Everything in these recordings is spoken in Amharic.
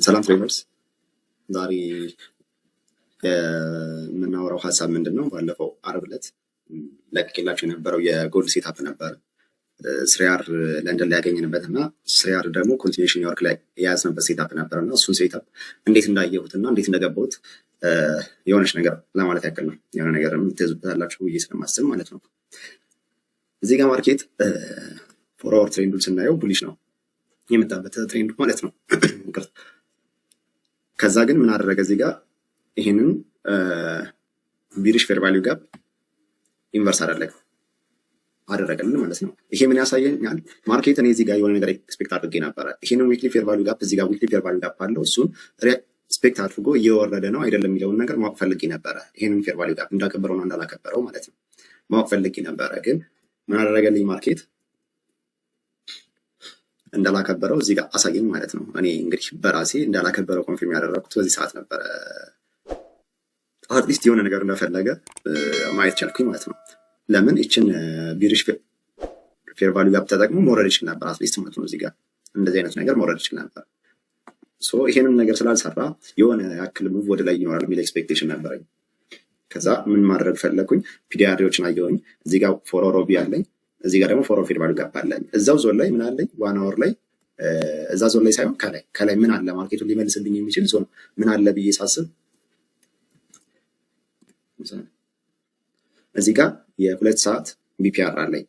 ሰላም ትሬደርስ፣ ዛሬ የምናወራው ሀሳብ ምንድን ነው? ባለፈው አርብ ዕለት ለቅቄላችሁ የነበረው የጎልድ ሴታፕ ነበረ። ስሪያር ለንደን ላይ ያገኘንበት እና ስሪያር ደግሞ ኮንቲኒሽን ኒውዮርክ ላይ የያዝንበት ሴታፕ ነበር እና እሱን ሴታፕ እንዴት እንዳየሁት እና እንዴት እንደገባሁት የሆነች ነገር ለማለት ያክል ነው። የሆነ ነገር የምትይዙበታላችሁ ብዬ ስለማስብ ማለት ነው። እዚህ ጋር ማርኬት ፎር አወር ትሬንዱን ስናየው ቡሊሽ ነው የመጣበት ትሬንዱ ማለት ነው። ከዛ ግን ምን አደረገ? እዚህ ጋር ይህንን ቢሪሽ ፌር ቫሊዩ ጋፕ ኢንቨርስ አደረገልን ማለት ነው። ይሄ ምን ያሳየኛል? ማርኬት እኔ እዚህ ጋር የሆነ ነገር ኤክስፔክት አድርጌ ነበረ። ይህንን ዊክሊ ፌር ቫሊዩ ጋፕ እዚህ ጋር ዊክሊ ፌር ቫሊዩ ጋፕ አለው። እሱን ኤክስፔክት አድርጎ እየወረደ ነው አይደለም የሚለውን ነገር ማወቅ ፈልጌ ነበረ። ይህንን ፌር ቫሊዩ ጋፕ እንዳከበረውና እንዳላከበረው ማለት ነው ማወቅ ፈልጌ ነበረ። ግን ምን አደረገልኝ? ማርኬት እንዳላከበረው እዚህ ጋር አሳየኝ ማለት ነው። እኔ እንግዲህ በራሴ እንዳላከበረው ኮንፊርም ያደረኩት በዚህ ሰዓት ነበረ። አትሊስት የሆነ ነገር እንደፈለገ ማየት ቻልኩኝ ማለት ነው። ለምን ይችን ቢሪሽ ፌር ቫሊዩ ጋፕ ተጠቅሞ መውረድ ይችል ነበር አትሊስት ማለት ነው። እዚህ ጋር እንደዚህ አይነት ነገር መውረድ ይችል ነበር። ሶ ይሄንን ነገር ስላልሰራ የሆነ ያክል ሙቭ ወደ ላይ ይኖራል የሚል ኤክስፔክቴሽን ነበረኝ። ከዛ ምን ማድረግ ፈለኩኝ? ፒዲአርዎችን አየሁኝ። እዚህ ጋር ፎር ኦር ኦቢ አለኝ፣ እዚህ ጋር ደግሞ ፎር ኦር ፌር ቫሊዩ ጋፕ አለኝ። እዛው ዞን ላይ ምን አለኝ? ዋን አወር ላይ እዛ ዞን ላይ ሳይሆን ከላይ ምን አለ? ማርኬቱን ሊመልስልኝ የሚችል ዞን ምን አለ ብዬ ሳስብ እዚህ ጋር የ2 ሰዓት ቢፒአር አለኝ።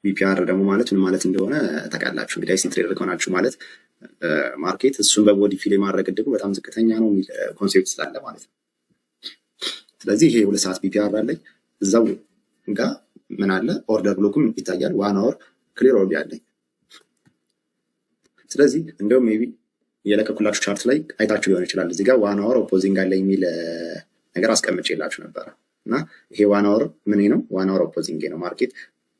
ቢፒአር ደግሞ ማለት ምን ማለት እንደሆነ ታውቃላችሁ። እንግዲህ አይሲ ትሬደር ከሆናችሁ ማለት ማርኬት እሱን በቦዲ ፊል የማድረግ እድሉ በጣም ዝቅተኛ ነው የሚል ኮንሴፕት ስላለ ማለት ነው። ስለዚህ ይሄ 2 ሰዓት ቢፒአር አለኝ። እዛው ጋር ምን አለ? ኦርደር ብሎክም ይታያል። ዋን አወር ክሊር ኦርዲ አለኝ። ስለዚህ እንደውም ሜቢ የለቀኩላችሁ ቻርት ላይ አይታችሁ ሊሆን ይችላል። እዚህ ጋር ዋን አወር ኦፖዚንግ አለ የሚል ነገር አስቀምጬላችሁ ነበረ እና ይሄ ዋን አወር ምን ነው? ዋን አወር ኦፖዚንግ ነው። ማርኬት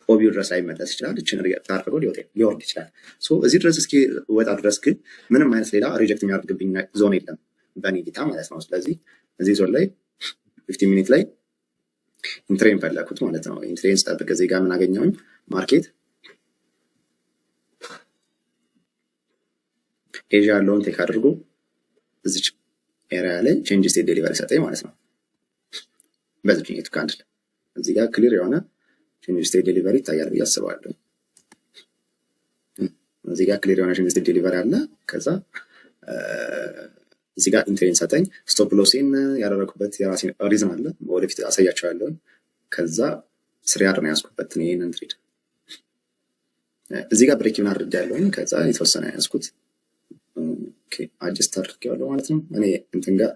ኦቢው ድረስ አይመለስ ይችላል። እችን ታርጎ ሊወርድ ይችላል። ሶ እዚህ ድረስ እስኪ ወጣ ድረስ ግን ምንም አይነት ሌላ ሪጀክት የሚያደርግብኝ ዞን የለም በኔ ጌታ ማለት ነው። ስለዚህ እዚህ ዞን ላይ 15 ሚኒት ላይ ኢንትሬን ፈለኩት ማለት ነው። ኢንትሬን ስጠብቅ እዚህ ጋር ምን አገኘሁኝ? ማርኬት ኤዥያ ያለውን ቴክ አድርጎ እዚች ኤሪያ ላይ ቼንጅ ስቴት ዴሊቨሪ ሰጠኝ ማለት ነው። በዚህኛው ካንድል እዚህ ጋር ክሊር የሆነ ቼንጅ ስቴት ዴሊቨሪ ይታያል ብዬ አስባለሁ። እዚህ ጋር ክሊር የሆነ ቼንጅ ስቴት ዴሊቨሪ አለ። ከዛ እዚህ ጋር ኢንትሬን ሰጠኝ። ስቶፕ ሎሴን ያደረኩበት የራሴ ሪዝን አለ፣ ወደፊት አሳያቸዋለሁ። ከዛ ስሪያር ነው ያስኩበት ይሄንን ትሬድ። እዚህ ጋር ብሬኪን አድርጌያለሁ። ከዛ የተወሰነ ያስኩት አጀስት አድርጌዋለሁ ማለት ነው። እኔ እንትን ጋር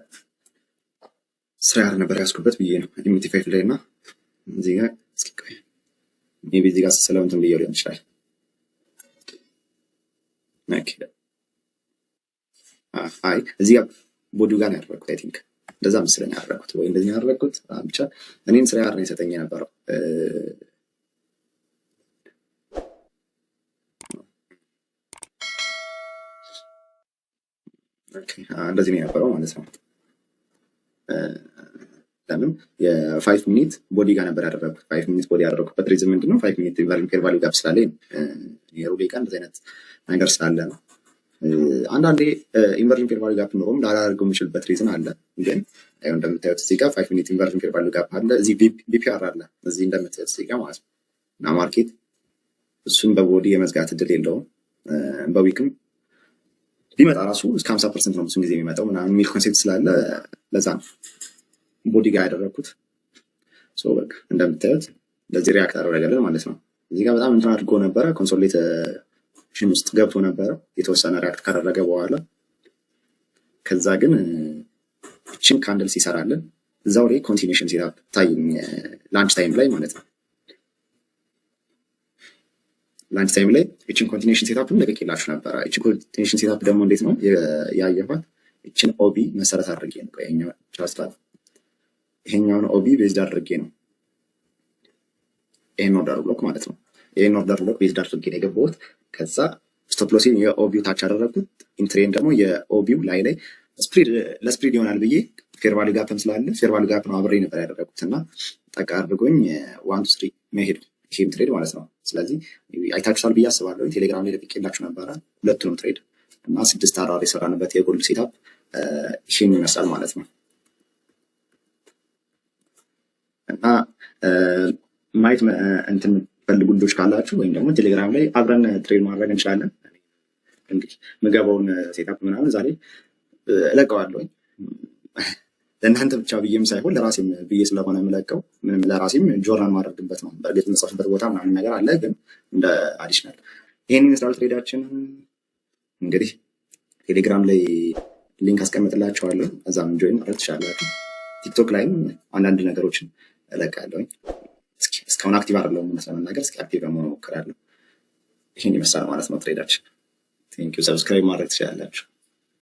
ስሪያር ነበር ያስኩበት ብዬ ነው ኢሚቲ5 ላይ እና እዚህ ጋር እስኪ ቆይ ሜቢ እዚህ ጋር ስለምንትን ብዬ ሊሆን ይችላል። አይ እዚህ ጋር ቦዲው ጋር ነው ያደረኩት። አይ ቲንክ እንደዛ መስለኝ ያደረኩት ወይ እንደዚህ ያደረኩት ብቻ እኔን ስሪያር ነው የሰጠኝ የነበረው። እንደዚህ ነው የነበረው ማለት ነው። ለምን የ5 ሚኒት ቦዲ ጋር ነበር ያደረኩት። 5 ሚኒት ቦዲ ያደረኩበት ሪዝን ምንድነው? 5 ሚኒት ኢንቨርጂንግ ፌር ቫሊዩ ጋፕ ስላለኝ የሩሌ ጋር እንደዚህ አይነት ነገር ስላለ ነው። አንዳንዴ ኢንቨርጂንግ ፌር ቫሊዩ ጋፕ ኖሮም ላላደርገው የምችልበት ሪዝን አለ። ግን እንደምታዩት እዚህ ጋር 5 ሚኒት ኢንቨርጂንግ ፌር ቫሊዩ ጋፕ አለ። እዚህ ቢፒአር አለ እዚህ እንደምታዩት እዚህ ጋር ማለት ነው። እና ማርኬት እሱን በቦዲ የመዝጋት እድል የለውም። በዊክም ቢመጣ ራሱ እስከ 50% ነው ብዙ ጊዜ የሚመጣው ምናምን የሚል ኮንሴፕት ስላለ ለዛ ነው ቦዲ ጋር ያደረኩት። ሶ በቃ እንደምታዩት ለዚህ ሪአክት አደረገልን ማለት ነው። እዚህ ጋር በጣም እንትን አድርጎ ነበረ፣ ኮንሶሊዴሽን ውስጥ ገብቶ ነበረ የተወሰነ ሪአክት ካደረገ በኋላ። ከዛ ግን እችን ካንድል ሲሰራልን እዛው ላይ ኮንቲኒዩሽን ሴታፕ ታይኝ ላንች ታይም ላይ ማለት ነው። ላንች ታይም ላይ እችን ኮንቲኒዩሽን ሴታፕን ለቅቄላችሁ ነበረ። እችን ኮንቲኒዩሽን ሴታፕ ደግሞ እንዴት ነው ያየኋት? እችን ኦቢ መሰረት አድርጌ ነው ቆይኛው ቻስላት ይሄኛውን ኦቢ ቤዝድ አድርጌ ነው ይሄን ኦርደር ብሎክ ማለት ነው። ይሄን ኦርደር ብሎክ ቤዝድ አድርጌ ነው የገባሁት። ከዛ ስቶፕ ሎሲን የኦቢው ታች አደረኩት። ኢንትሬን ደግሞ የኦቢው ላይ ለስፕሪድ ይሆናል ብዬ ፌር ቫሊዩ ጋፕም ስላለ ፌር ቫሊዩ ጋፕ ነው አብሬ ነበር ያደረኩት እና ጠቃ አድርጎኝ 1 2 3 መሄድ ይሄም ትሬድ ማለት ነው። ስለዚህ አይታችኋል ብዬ አስባለሁ። ቴሌግራም ላይ ለቅቄላችሁ ነበረ ሁለቱንም ትሬድ እና 6 አራር የሰራንበት የጎልድ ሴታፕ ይሄን ይመስላል ማለት ነው። እና ማየት እንትን ፈልጉ ልጆች ካላችሁ ወይም ደግሞ ቴሌግራም ላይ አብረን ትሬድ ማድረግ እንችላለን። እንግዲህ ምገባውን ሴታፕ ምናምን ዛሬ እለቀዋለሁ ለእናንተ ብቻ ብዬም ሳይሆን ለራሴም ብዬ ስለሆነ የምለቀው ምንም ለራሴም ጆርናል ማድረግበት ነው። በእርግጥ መጻፍበት ቦታ ምናምን ነገር አለ፣ ግን እንደ አዲሽናል ይህን ይመስላል ትሬዳችን። እንግዲህ ቴሌግራም ላይ ሊንክ አስቀምጥላችኋለሁ፣ እዛም ጆይን ማለት ትችላላችሁ። ቲክቶክ ላይም አንዳንድ ነገሮችን እለቃለሁኝ። እስካሁን አክቲቭ አይደለሁም ለመናገር፣ እስኪ አክቲቭ ለመሆን እሞክራለሁ። ይህን ይመስላል ማለት ነው ትሬዳችን። ቴንኪው። ሰብስክራይብ ማድረግ ትችላላችሁ።